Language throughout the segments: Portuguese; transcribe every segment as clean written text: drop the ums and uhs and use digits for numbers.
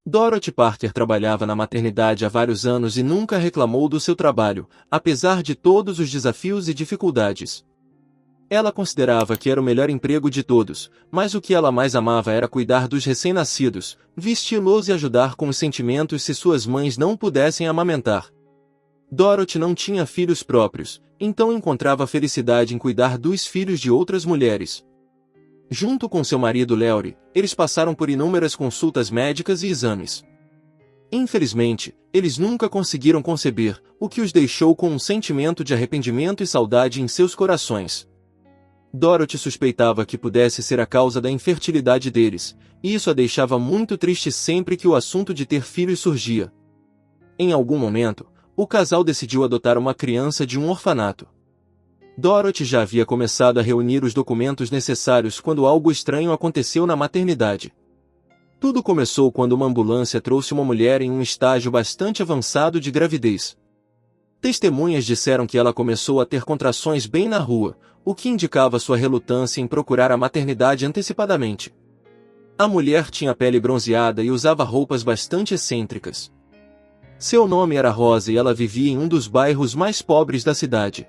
Dorothy Parker trabalhava na maternidade há vários anos e nunca reclamou do seu trabalho, apesar de todos os desafios e dificuldades. Ela considerava que era o melhor emprego de todos, mas o que ela mais amava era cuidar dos recém-nascidos, vesti-los e ajudar com os sentimentos se suas mães não pudessem amamentar. Dorothy não tinha filhos próprios, então encontrava felicidade em cuidar dos filhos de outras mulheres. Junto com seu marido Larry, eles passaram por inúmeras consultas médicas e exames. Infelizmente, eles nunca conseguiram conceber, o que os deixou com um sentimento de arrependimento e saudade em seus corações. Dorothy suspeitava que pudesse ser a causa da infertilidade deles, e isso a deixava muito triste sempre que o assunto de ter filhos surgia. Em algum momento, o casal decidiu adotar uma criança de um orfanato. Dorothy já havia começado a reunir os documentos necessários quando algo estranho aconteceu na maternidade. Tudo começou quando uma ambulância trouxe uma mulher em um estágio bastante avançado de gravidez. Testemunhas disseram que ela começou a ter contrações bem na rua, o que indicava sua relutância em procurar a maternidade antecipadamente. A mulher tinha pele bronzeada e usava roupas bastante excêntricas. Seu nome era Rosa e ela vivia em um dos bairros mais pobres da cidade.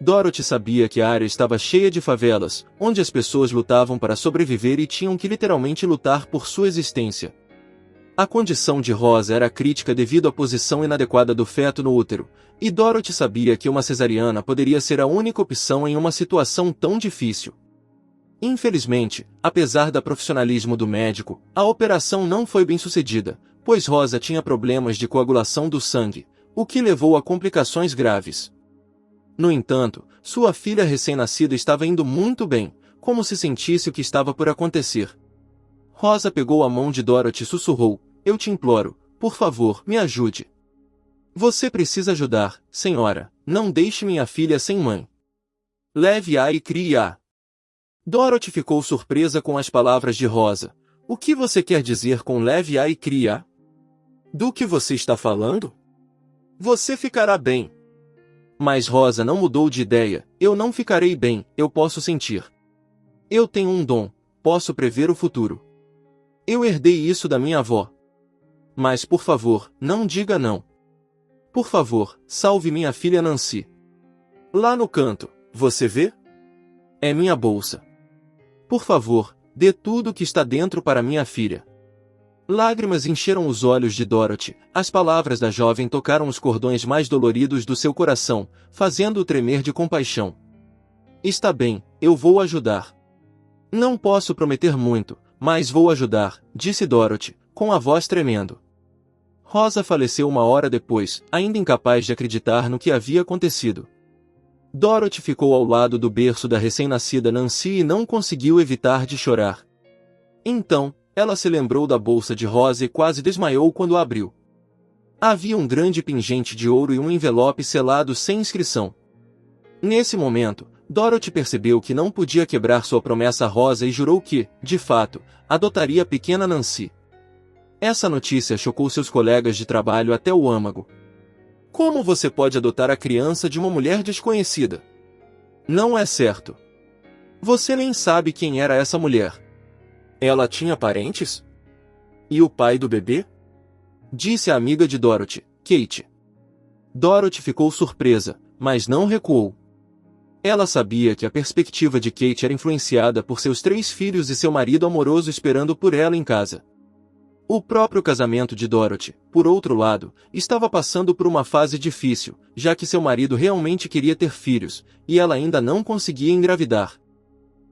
Dorothy sabia que a área estava cheia de favelas, onde as pessoas lutavam para sobreviver e tinham que literalmente lutar por sua existência. A condição de Rosa era crítica devido à posição inadequada do feto no útero, e Dorothy sabia que uma cesariana poderia ser a única opção em uma situação tão difícil. Infelizmente, apesar do profissionalismo do médico, a operação não foi bem sucedida, pois Rosa tinha problemas de coagulação do sangue, o que levou a complicações graves. No entanto, sua filha recém-nascida estava indo muito bem, como se sentisse o que estava por acontecer. Rosa pegou a mão de Dorothy e sussurrou: "Eu te imploro, por favor, me ajude. Você precisa ajudar, senhora, não deixe minha filha sem mãe. Leve-a e crie-a." Dorothy ficou surpresa com as palavras de Rosa. "O que você quer dizer com leve-a e crie-a? Do que você está falando? Você ficará bem." Mas Rosa não mudou de ideia. "Eu não ficarei bem, eu posso sentir. Eu tenho um dom, posso prever o futuro. Eu herdei isso da minha avó. Mas por favor, não diga não. Por favor, salve minha filha Nancy. Lá no canto, você vê? É minha bolsa. Por favor, dê tudo o que está dentro para minha filha." Lágrimas encheram os olhos de Dorothy. As palavras da jovem tocaram os cordões mais doloridos do seu coração, fazendo-o tremer de compaixão. "Está bem, eu vou ajudar. Não posso prometer muito, mas vou ajudar", disse Dorothy, com a voz tremendo. Rosa faleceu uma hora depois, ainda incapaz de acreditar no que havia acontecido. Dorothy ficou ao lado do berço da recém-nascida Nancy e não conseguiu evitar de chorar. Então, ela se lembrou da bolsa de Rosa e quase desmaiou quando a abriu. Havia um grande pingente de ouro e um envelope selado sem inscrição. Nesse momento, Dorothy percebeu que não podia quebrar sua promessa a Rosa e jurou que, de fato, adotaria a pequena Nancy. Essa notícia chocou seus colegas de trabalho até o âmago. "Como você pode adotar a criança de uma mulher desconhecida? Não é certo. Você nem sabe quem era essa mulher. Ela tinha parentes? E o pai do bebê?" disse a amiga de Dorothy, Kate. Dorothy ficou surpresa, mas não recuou. Ela sabia que a perspectiva de Kate era influenciada por seus 3 filhos e seu marido amoroso esperando por ela em casa. O próprio casamento de Dorothy, por outro lado, estava passando por uma fase difícil, já que seu marido realmente queria ter filhos, e ela ainda não conseguia engravidar.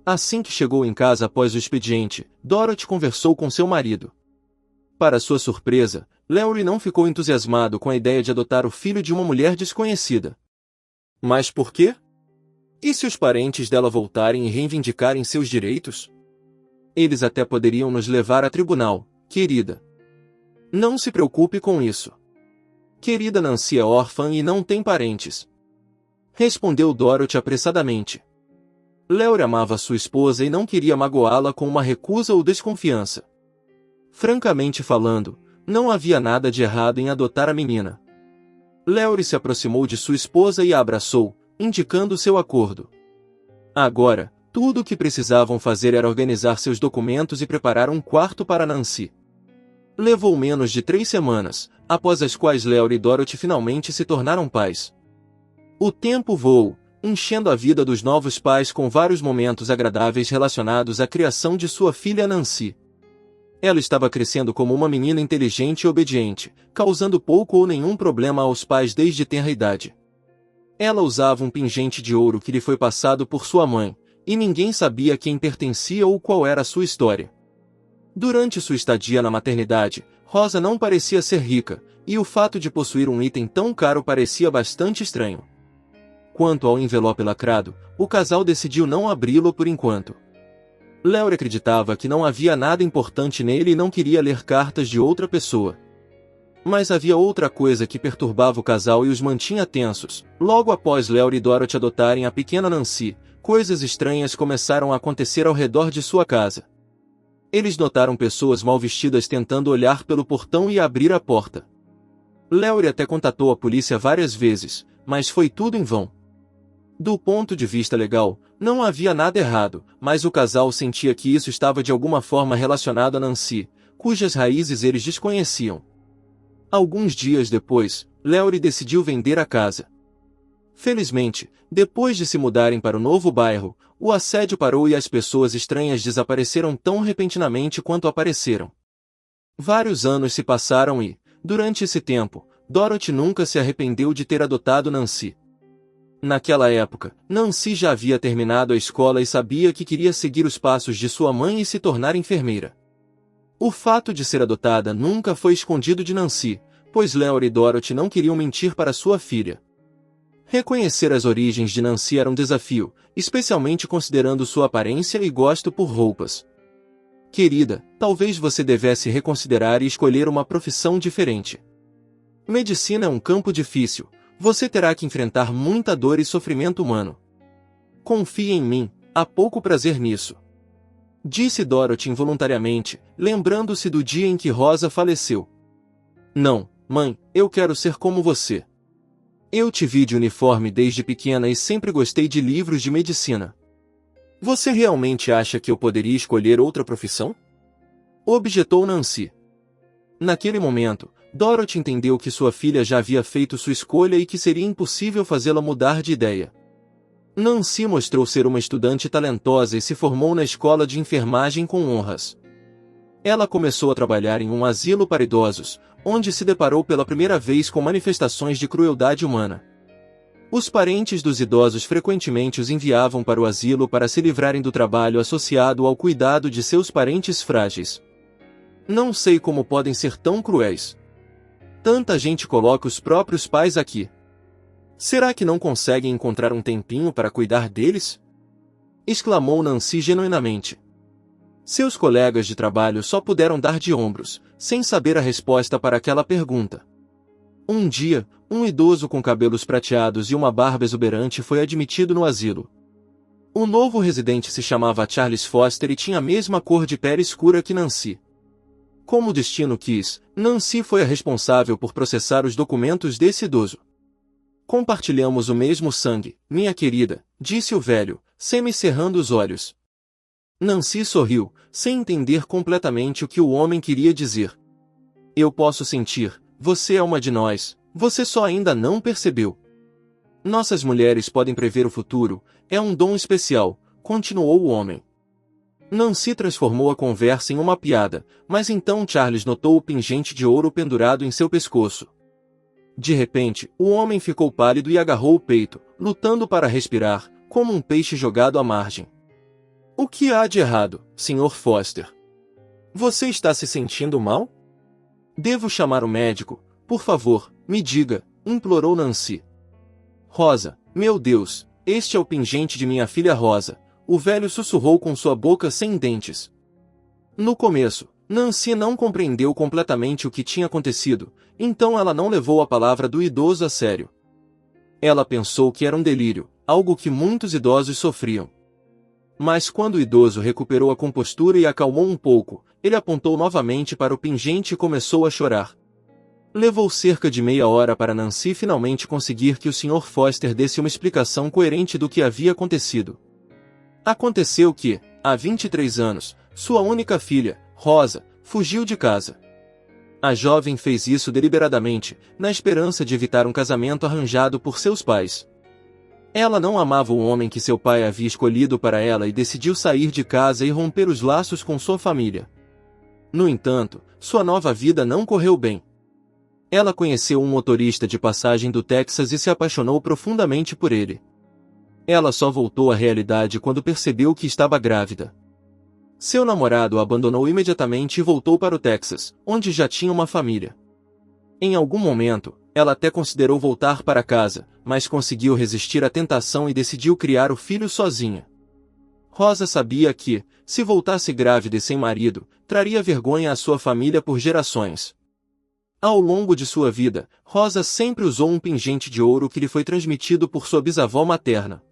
Assim que chegou em casa após o expediente, Dorothy conversou com seu marido. Para sua surpresa, Larry não ficou entusiasmado com a ideia de adotar o filho de uma mulher desconhecida. Mas por quê? E se os parentes dela voltarem e reivindicarem seus direitos? Eles até poderiam nos levar a tribunal, querida. Não se preocupe com isso. Querida Nancy é órfã e não tem parentes. Respondeu Dorothy apressadamente. Larry amava sua esposa e não queria magoá-la com uma recusa ou desconfiança. Francamente falando, não havia nada de errado em adotar a menina. Larry se aproximou de sua esposa e a abraçou, indicando seu acordo. Agora, tudo o que precisavam fazer era organizar seus documentos e preparar um quarto para Nancy. Levou menos de 3 semanas, após as quais Leora e Dorothy finalmente se tornaram pais. O tempo voou, enchendo a vida dos novos pais com vários momentos agradáveis relacionados à criação de sua filha Nancy. Ela estava crescendo como uma menina inteligente e obediente, causando pouco ou nenhum problema aos pais desde tenra idade. Ela usava um pingente de ouro que lhe foi passado por sua mãe, e ninguém sabia a quem pertencia ou qual era a sua história. Durante sua estadia na maternidade, Rosa não parecia ser rica, e o fato de possuir um item tão caro parecia bastante estranho. Quanto ao envelope lacrado, o casal decidiu não abri-lo por enquanto. Leora acreditava que não havia nada importante nele e não queria ler cartas de outra pessoa. Mas havia outra coisa que perturbava o casal e os mantinha tensos. Logo após Leora e Dorothy adotarem a pequena Nancy, coisas estranhas começaram a acontecer ao redor de sua casa. Eles notaram pessoas mal vestidas tentando olhar pelo portão e abrir a porta. Leora até contatou a polícia várias vezes, mas foi tudo em vão. Do ponto de vista legal, não havia nada errado, mas o casal sentia que isso estava de alguma forma relacionado a Nancy, cujas raízes eles desconheciam. Alguns dias depois, Leora decidiu vender a casa. Felizmente, depois de se mudarem para o novo bairro, o assédio parou e as pessoas estranhas desapareceram tão repentinamente quanto apareceram. Vários anos se passaram e, durante esse tempo, Dorothy nunca se arrependeu de ter adotado Nancy. Naquela época, Nancy já havia terminado a escola e sabia que queria seguir os passos de sua mãe e se tornar enfermeira. O fato de ser adotada nunca foi escondido de Nancy, pois Leora e Dorothy não queriam mentir para sua filha. Reconhecer as origens de Nancy era um desafio, especialmente considerando sua aparência e gosto por roupas. Querida, talvez você devesse reconsiderar e escolher uma profissão diferente. Medicina é um campo difícil. Você terá que enfrentar muita dor e sofrimento humano. Confie em mim, há pouco prazer nisso. Disse Dorothy involuntariamente, lembrando-se do dia em que Rosa faleceu. Não, mãe, eu quero ser como você. Eu te vi de uniforme desde pequena e sempre gostei de livros de medicina. Você realmente acha que eu poderia escolher outra profissão? Objetou Nancy. Naquele momento, Dorothy entendeu que sua filha já havia feito sua escolha e que seria impossível fazê-la mudar de ideia. Nancy mostrou ser uma estudante talentosa e se formou na escola de enfermagem com honras. Ela começou a trabalhar em um asilo para idosos, onde se deparou pela primeira vez com manifestações de crueldade humana. Os parentes dos idosos frequentemente os enviavam para o asilo para se livrarem do trabalho associado ao cuidado de seus parentes frágeis. Não sei como podem ser tão cruéis. Tanta gente coloca os próprios pais aqui. Será que não conseguem encontrar um tempinho para cuidar deles? Exclamou Nancy genuinamente. Seus colegas de trabalho só puderam dar de ombros, sem saber a resposta para aquela pergunta. Um dia, um idoso com cabelos prateados e uma barba exuberante foi admitido no asilo. O novo residente se chamava Charles Foster e tinha a mesma cor de pele escura que Nancy. Como o destino quis, Nancy foi a responsável por processar os documentos desse idoso. Compartilhamos o mesmo sangue, minha querida, disse o velho, semicerrando os olhos. Nancy sorriu, sem entender completamente o que o homem queria dizer. Eu posso sentir, você é uma de nós, você só ainda não percebeu. Nossas mulheres podem prever o futuro, é um dom especial, continuou o homem. Nancy transformou a conversa em uma piada, mas então Charles notou o pingente de ouro pendurado em seu pescoço. De repente, o homem ficou pálido e agarrou o peito, lutando para respirar, como um peixe jogado à margem. O que há de errado, Sr. Foster? Você está se sentindo mal? Devo chamar o médico? Por favor, me diga, implorou Nancy. Rosa, meu Deus, este é o pingente de minha filha Rosa, o velho sussurrou com sua boca sem dentes. No começo, Nancy não compreendeu completamente o que tinha acontecido, então ela não levou a palavra do idoso a sério. Ela pensou que era um delírio, algo que muitos idosos sofriam. Mas quando o idoso recuperou a compostura e acalmou um pouco, ele apontou novamente para o pingente e começou a chorar. Levou cerca de meia hora para Nancy finalmente conseguir que o Sr. Foster desse uma explicação coerente do que havia acontecido. Aconteceu que, há 23 anos, sua única filha, Rosa, fugiu de casa. A jovem fez isso deliberadamente, na esperança de evitar um casamento arranjado por seus pais. Ela não amava o homem que seu pai havia escolhido para ela e decidiu sair de casa e romper os laços com sua família. No entanto, sua nova vida não correu bem. Ela conheceu um motorista de passagem do Texas e se apaixonou profundamente por ele. Ela só voltou à realidade quando percebeu que estava grávida. Seu namorado a abandonou imediatamente e voltou para o Texas, onde já tinha uma família. Em algum momento, ela até considerou voltar para casa, mas conseguiu resistir à tentação e decidiu criar o filho sozinha. Rosa sabia que, se voltasse grávida e sem marido, traria vergonha à sua família por gerações. Ao longo de sua vida, Rosa sempre usou um pingente de ouro que lhe foi transmitido por sua bisavó materna.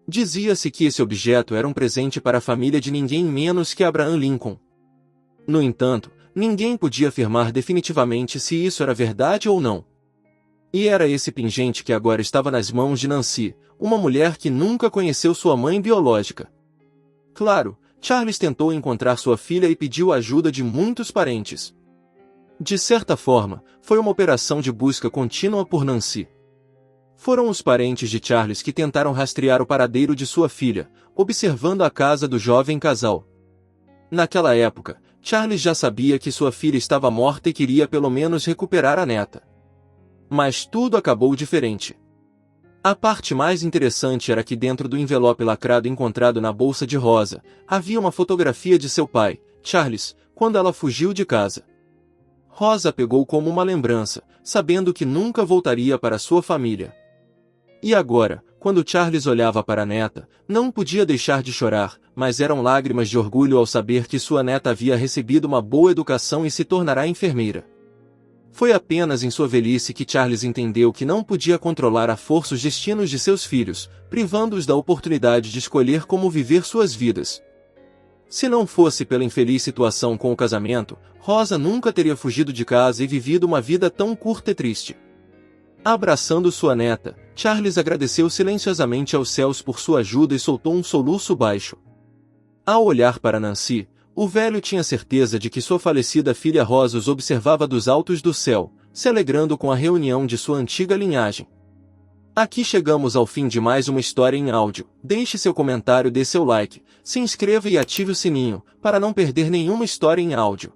Dizia-se que esse objeto era um presente para a família de ninguém menos que Abraham Lincoln. No entanto, ninguém podia afirmar definitivamente se isso era verdade ou não. E era esse pingente que agora estava nas mãos de Nancy, uma mulher que nunca conheceu sua mãe biológica. Claro, Charles tentou encontrar sua filha e pediu a ajuda de muitos parentes. De certa forma, foi uma operação de busca contínua por Nancy. Foram os parentes de Charles que tentaram rastrear o paradeiro de sua filha, observando a casa do jovem casal. Naquela época, Charles já sabia que sua filha estava morta e queria pelo menos recuperar a neta. Mas tudo acabou diferente. A parte mais interessante era que dentro do envelope lacrado encontrado na bolsa de Rosa, havia uma fotografia de seu pai, Charles, quando ela fugiu de casa. Rosa pegou como uma lembrança, sabendo que nunca voltaria para sua família. E agora, quando Charles olhava para a neta, não podia deixar de chorar, mas eram lágrimas de orgulho ao saber que sua neta havia recebido uma boa educação e se tornará enfermeira. Foi apenas em sua velhice que Charles entendeu que não podia controlar à força os destinos de seus filhos, privando-os da oportunidade de escolher como viver suas vidas. Se não fosse pela infeliz situação com o casamento, Rosa nunca teria fugido de casa e vivido uma vida tão curta e triste. Abraçando sua neta, Charles agradeceu silenciosamente aos céus por sua ajuda e soltou um soluço baixo. Ao olhar para Nancy, o velho tinha certeza de que sua falecida filha Rosa os observava dos altos do céu, se alegrando com a reunião de sua antiga linhagem. Aqui chegamos ao fim de mais uma história em áudio. Deixe seu comentário, dê seu like, se inscreva e ative o sininho, para não perder nenhuma história em áudio.